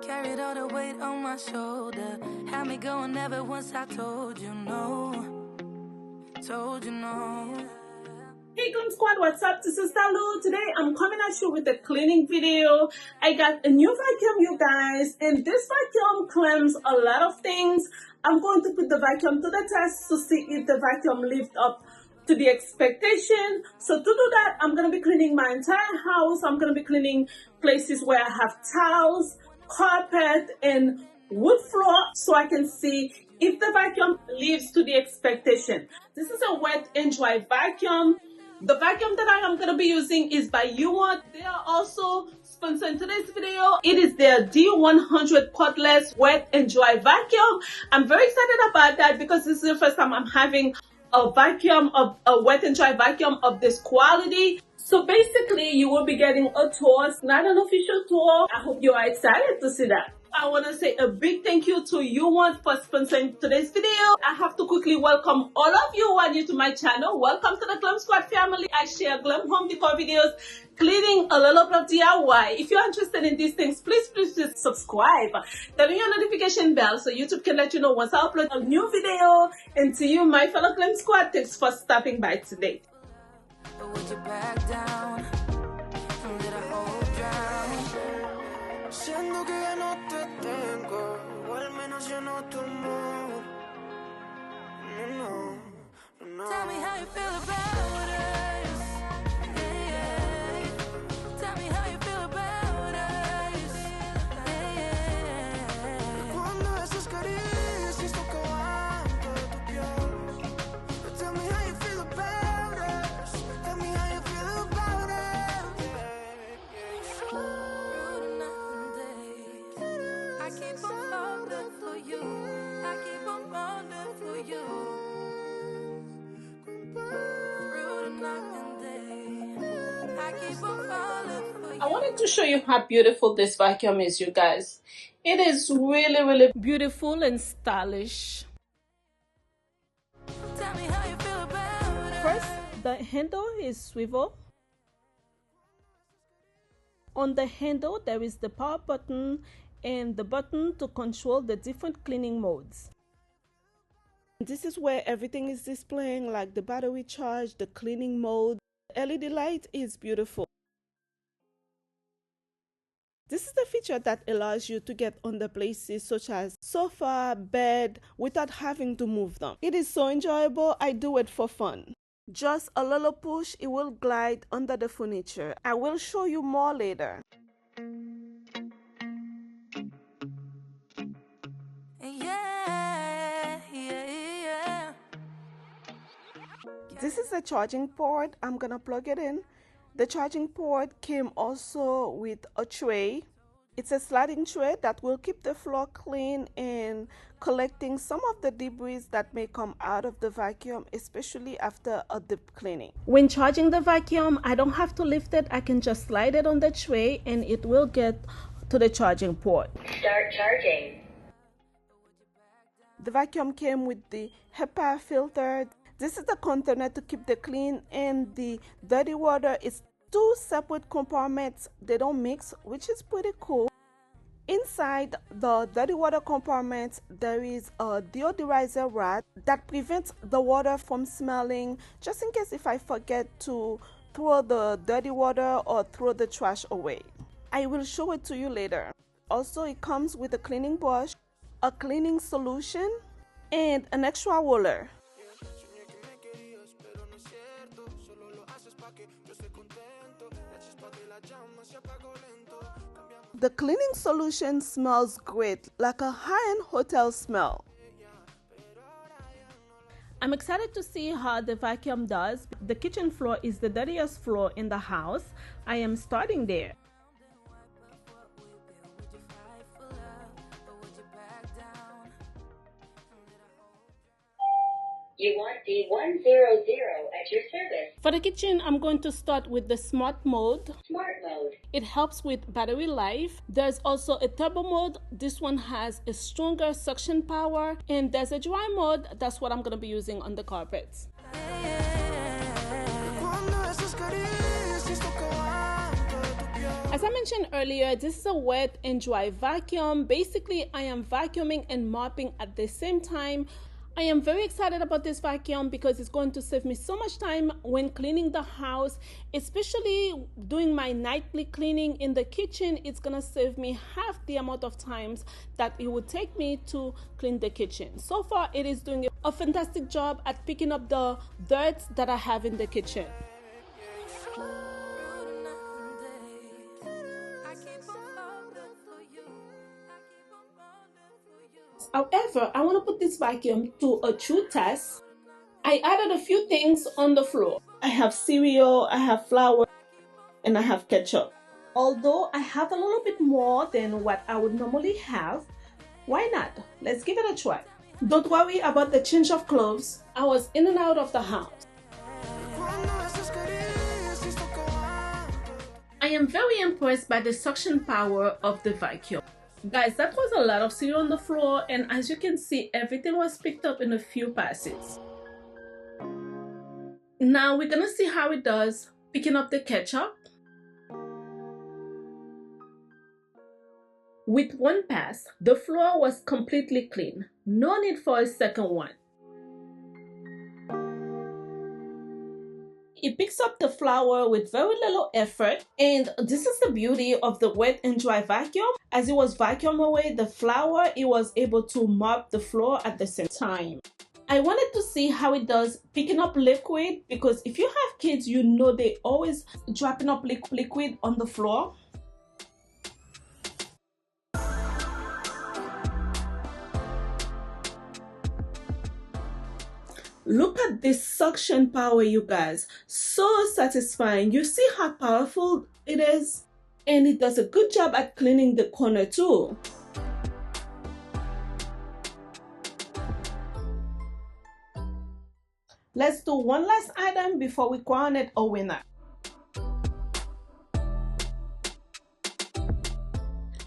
Carried all the weight on my shoulder. Had me going ever once I told you no. Told you no. Hey Glam Squad, what's up? This is Dalou. Today I'm coming at you with a cleaning video. I got a new vacuum, you guys, and this vacuum cleans a lot of things. I'm going to put the vacuum to the test to see if the vacuum lives up to the expectation. So to do that, I'm going to be cleaning my entire house. I'm going to be cleaning places where I have towels, carpet, and wood floor so I can see if the vacuum lives to the expectation. This is a wet and dry vacuum. The vacuum that I am going to be using is by UWant. They are also sponsoring today's video. It is their D100 cordless wet and dry vacuum. I'm very excited about that because this is the first time I'm having a vacuum of a wet and dry vacuum of this quality. So basically you will be getting a tour. It's not an official tour. I hope you are excited to see that. I want to say a big thank you to UWant for sponsoring today's video. I have to quickly welcome all of you who are new to my channel. Welcome to the Glam Squad family. I share glam home decor videos, cleaning, a little bit of DIY. If you're interested in these things, please just subscribe. Turn on your notification bell so YouTube can let you know once I upload a new video. And to you, my fellow Glam Squad, thanks for stopping by today. Would you back down? And let a hole drown? Siendo que ya no te tengo, o al menos ya no tu amor. No, no, no. Tell me how you feel about us. Yeah, yeah. Tell me how you feel about us. Yeah, yeah. Cuando esas caricias tocaban toda tu piel. Tell me how you feel about us. Tell me how you feel about us. Through the night and day, I keep on falling for you. I keep on falling for you. Through the night and day, I keep on falling for you. I wanted to show you how beautiful this vacuum is, you guys. It is really, really beautiful and stylish. Tell me how you feel about it. First, the handle is swivel. On the handle, there is the power button and the button to control the different cleaning modes. This is where everything is displaying, like the battery charge, the cleaning mode. The LED light is beautiful. This is the feature that allows you to get on the places such as sofa, bed, without having to move them. It is so enjoyable. I do it for fun. Just a little push, it will glide under the furniture. I will show you more later. Yeah, yeah, yeah. This is a charging port. I'm gonna plug it in. The charging port came also with a tray. It's a sliding tray that will keep the floor clean and collecting some of the debris that may come out of the vacuum, especially after a deep cleaning. When charging the vacuum, I don't have to lift it. I can just slide it on the tray and it will get to the charging port. Start charging. The vacuum came with the HEPA filter. This is the container to keep the clean and the dirty water. It's two separate compartments. They don't mix, which is pretty cool. Inside the dirty water compartment, there is a deodorizer rod that prevents the water from smelling, just in case if I forget to throw the dirty water or throw the trash away. I will show it to you later. Also, it comes with a cleaning brush, a cleaning solution, and an extra roller. The cleaning solution smells great, like a high-end hotel smell. I'm excited to see how the vacuum does. The kitchen floor is the dirtiest floor in the house. I am starting there. UWant D100 at your service. For the kitchen, I'm going to start with the smart mode. Smart mode. It helps with battery life. There's also a turbo mode. This one has a stronger suction power. And there's a dry mode. That's what I'm going to be using on the carpets. As I mentioned earlier, this is a wet and dry vacuum. Basically, I am vacuuming and mopping at the same time. I am very excited about this vacuum because it's going to save me so much time when cleaning the house, especially doing my nightly cleaning in the kitchen. It's gonna save me half the amount of times that it would take me to clean the kitchen. So far, it is doing a fantastic job at picking up the dirt that I have in the kitchen. However, I want to put this vacuum to a true test. I added a few things on the floor. I have cereal, I have flour, and I have ketchup. Although I have a little bit more than what I would normally have, why not? Let's give it a try. Don't worry about the change of clothes. I was in and out of the house. I am very impressed by the suction power of the vacuum. Guys, that was a lot of cereal on the floor, and as you can see, everything was picked up in a few passes. Now we're gonna see how it does picking up the ketchup. With one pass, the floor was completely clean. No need for a second one. It picks up the flour with very little effort, and this is the beauty of the wet and dry vacuum. As it was vacuum away the flour, it was able to mop the floor at the same time. I wanted to see how it does picking up liquid, because if you have kids, you know they always dropping up liquid on the floor. Look at this suction power, you guys. So satisfying. You see how powerful it is? And it does a good job at cleaning the corner too. Let's do one last item before we crown it a winner.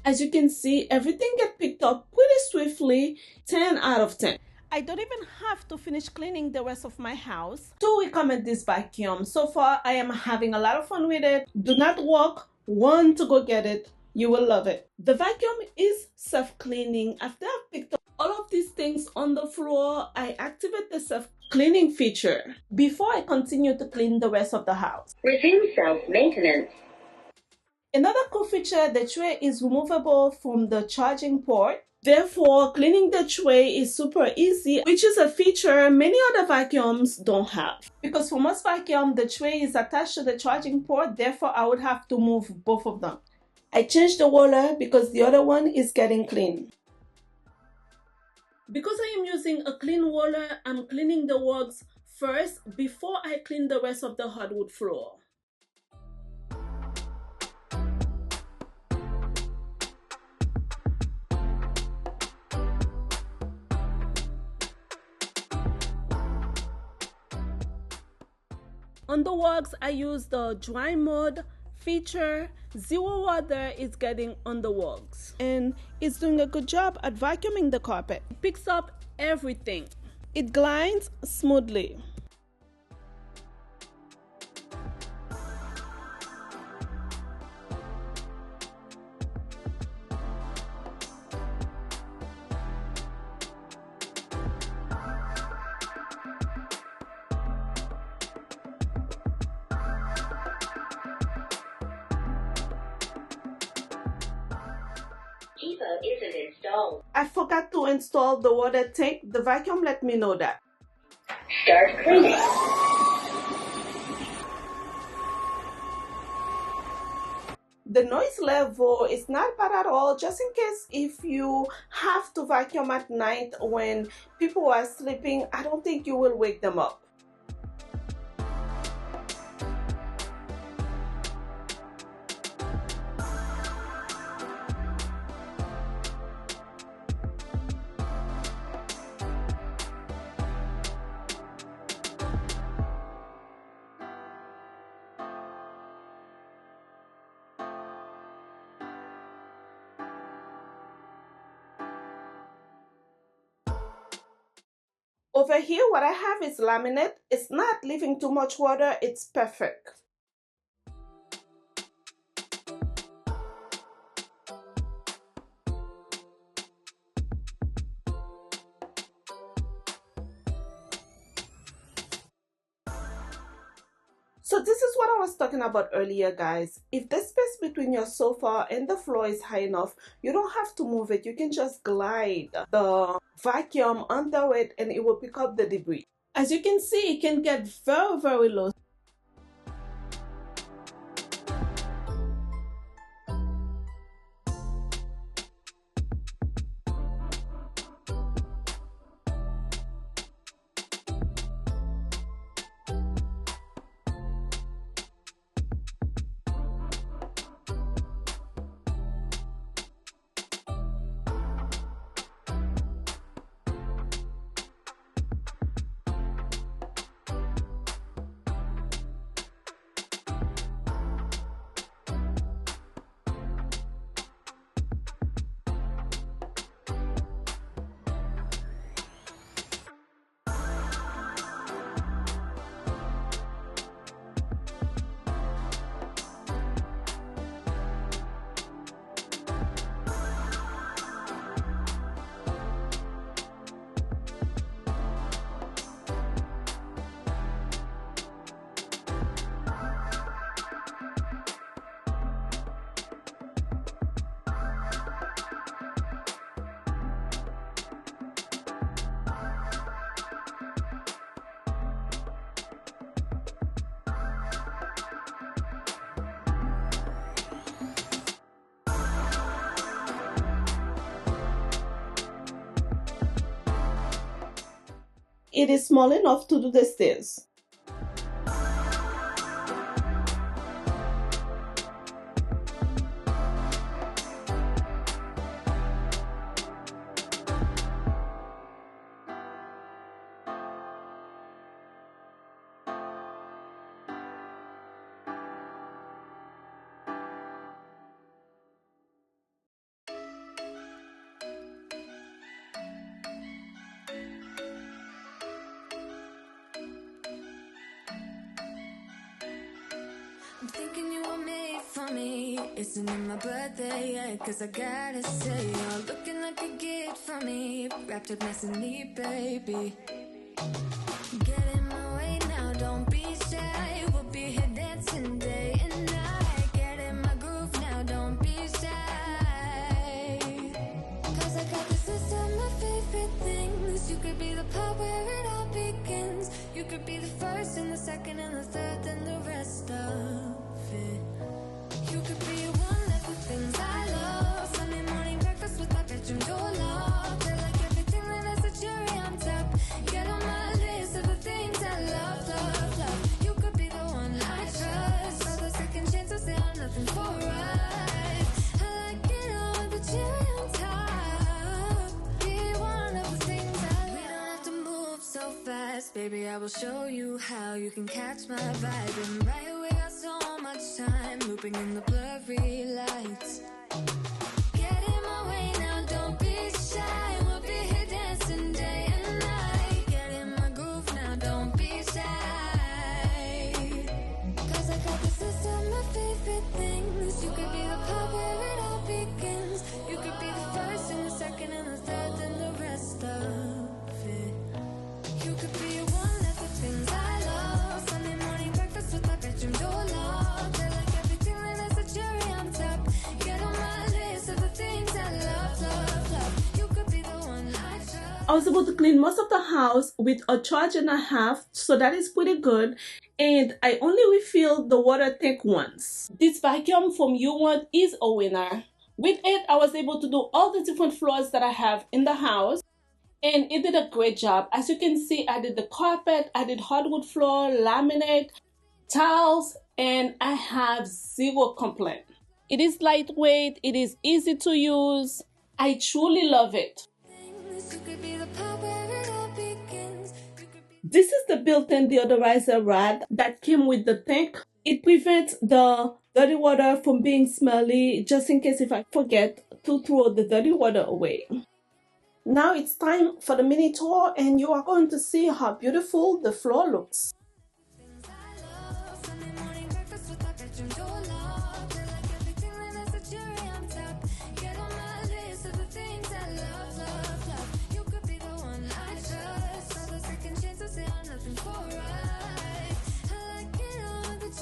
As you can see, everything gets picked up pretty swiftly. 10 out of 10. I don't even have to finish cleaning the rest of my house to recommend this vacuum. So far, I am having a lot of fun with it. Do not walk, run to go get it. You will love it. The vacuum is self-cleaning. After I've picked up all of these things on the floor, I activate the self-cleaning feature before I continue to clean the rest of the house. Resume self-maintenance. Another cool feature, the tray is removable from the charging port. Therefore, cleaning the tray is super easy, which is a feature many other vacuums don't have. Because for most vacuums, the tray is attached to the charging port, therefore I would have to move both of them. I changed the roller because the other one is getting clean. Because I am using a clean roller, I'm cleaning the rugs first before I clean the rest of the hardwood floor. On the rugs, I use the dry mode feature. Zero water is getting on the rugs, and it's doing a good job at vacuuming the carpet. It picks up everything. It glides smoothly. Depot isn't installed. I forgot to install the water tank. The vacuum let me know that. Start cleaning. The noise level is not bad at all, just in case if you have to vacuum at night when people are sleeping. I don't think you will wake them up. Over here, what I have is laminate. It's not leaving too much water. It's perfect. So this is what I was talking about earlier, guys. If the space between your sofa and the floor is high enough, you don't have to move it. You can just glide the vacuum under it and it will pick up the debris. As you can see, it can get very, very low. It is small enough to do the stairs. I'm thinking you were made for me. Isn't it my birthday yet? Cause I gotta say, you're looking like a gift for me. Wrapped up nice and neat, baby. Get in my way now, don't be shy. We'll be here dancing day and night. Get in my groove now, don't be shy. Cause I got this list of my favorite things. You could be the part where it all begins. You could be the first and the second and the third and the rest of it. You could be one of the things I love. Sunday morning breakfast with my bedroom door locked. I like everything that has a cherry on top. Get on my list of the things I love, love, love. You could be the one I trust. All the second chances, they are nothing for us. I like it all with the cherry on top. Be one of the things I love. We don't have to move so fast, baby. I will show you how you can catch my vibe. And right away, got so much time looping in the blurry lights. Get in my way now, don't be shy. We'll be here dancing day and night. Get in my groove now, don't be shy. Cause I got this list of my favorite things. You could be the part where it all begins. You could be the first and the second and the third and the rest of it. You could be one of the things I love. Sunday morning breakfast with my bedroom door locked. I like everything that has a cherry on top. Get on my list of the things I love, love, love. You could be the one I trust. I was able to clean most of the house with a charge and a half, so that is pretty good. And I only refilled the water tank once. This vacuum from UWant is a winner. With it, I was able to do all the different floors that I have in the house. And it did a great job. As you can see, I did the carpet, I did hardwood floor, laminate, tiles, and I have zero complaint. It is lightweight, it is easy to use. I truly love it. You could be the part where it all begins. You could be This is the built-in deodorizer rod that came with the tank. It prevents the dirty water from being smelly, just in case if I forget to throw the dirty water away. Now it's time for the mini tour, and you are going to see how beautiful the floor looks. things I love. Sunday morning breakfast with my bedroom door locked. I like everything that has a cherry on top. Get on my list of the things I love, love, love. You could be the one I trust. All the second chances, they are nothing for us. I like it all with the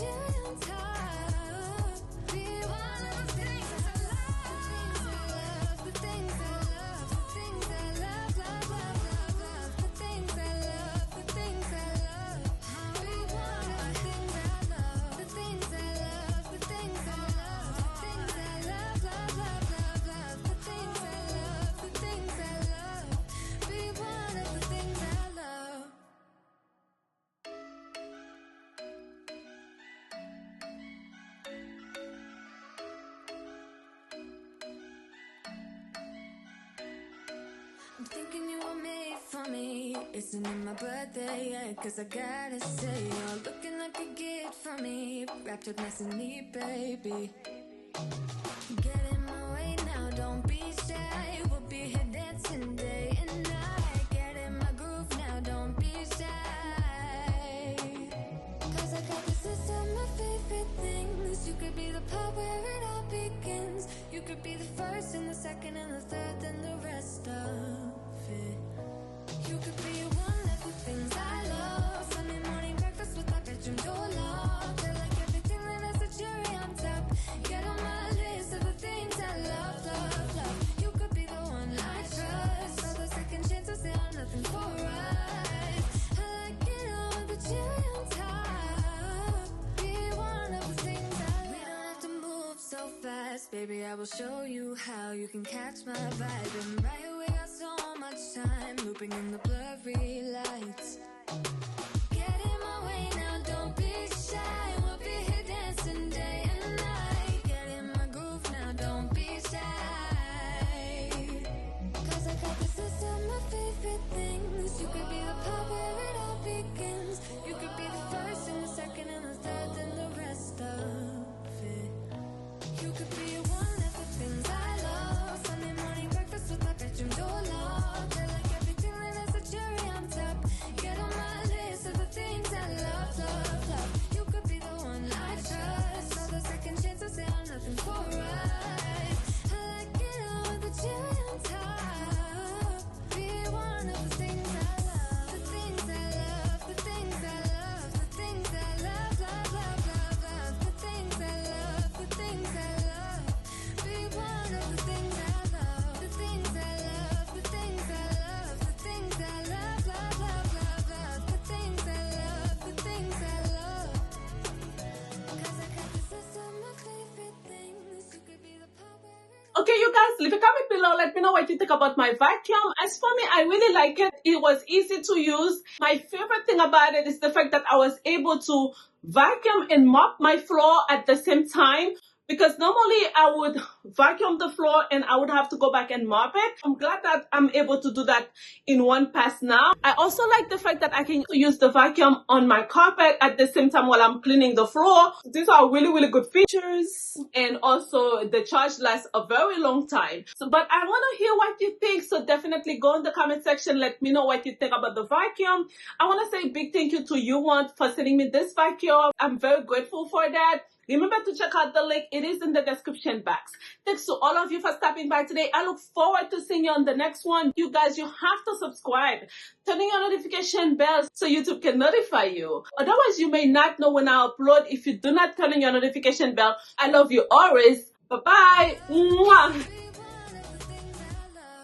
I'm thinking you were made for me. Isn't it my birthday yet? Cause I gotta say, you're looking like a gift for me. Wrapped up nice and neat, baby. Get in my way now, don't be shy. We'll be here dancing day and night. Get in my groove now, don't be shy. Cause I got this list of my favorite things. You could be the part where it all begins. You could be the first and the second and the third and the rest of it. You could be one of the things I love. Sunday morning breakfast with my bedroom door locked. I like everything that has a cherry on top. Get on my list of the things I love, love, love. You could be the one I trust. All the second chances, they are nothing for us. I like it all with the cherry on top. Be one of the things I love. We don't have to move so fast, baby. I will show you how you can catch my vibe. And right here we got so much time, looping in the blurry lights. Get in my way now, don't be shy. We'll be here dancing day and night. Get in my groove now, don't be shy. Cause I got this list of my favorite things. You could be the part where it all begins. You could be the first and the second and the third and the rest of it. You could be one of the things I love. Sunday morning breakfast with my bedroom door locked. I like everything that has a cherry on top. Get on my list of the things I love, love, love. You could be the one I trust. All the second chances, they are nothing for us. I like it all with the cherry on top. Be one of the things I love. The things I love, the things I love, the things I love, love, love, love, love. The things I love, the things I love. Be one of the things I love. The things I love, the things I love, the things I love, love, love, love, love. The things I love, the things I love. Cause I got this list of my favorite things. You could be the part where it Okay, you guys, leave a comment below. Let me know what you think about my vacuum. As for me, I really like it. It was easy to use. My favorite thing about it is the fact that I was able to vacuum and mop my floor at the same time. Because normally I would vacuum the floor and I would have to go back and mop it. I'm glad that I'm able to do that in one pass now. I also like the fact that I can use the vacuum on my carpet at the same time while I'm cleaning the floor. These are really, really good features. And also the charge lasts a very long time. So, but I want to hear what you think. So definitely go in the comment section. Let me know what you think about the vacuum. I want to say a big thank you to UWant for sending me this vacuum. I'm very grateful for that. Remember to check out the link. It is in the description box. Thanks to all of you for stopping by today. I look forward to seeing you on the next one. You guys, you have to subscribe. Turning your notification bell so YouTube can notify you. Otherwise, you may not know when I upload if you do not turn on your notification bell. I love you always. Bye-bye. Mwah.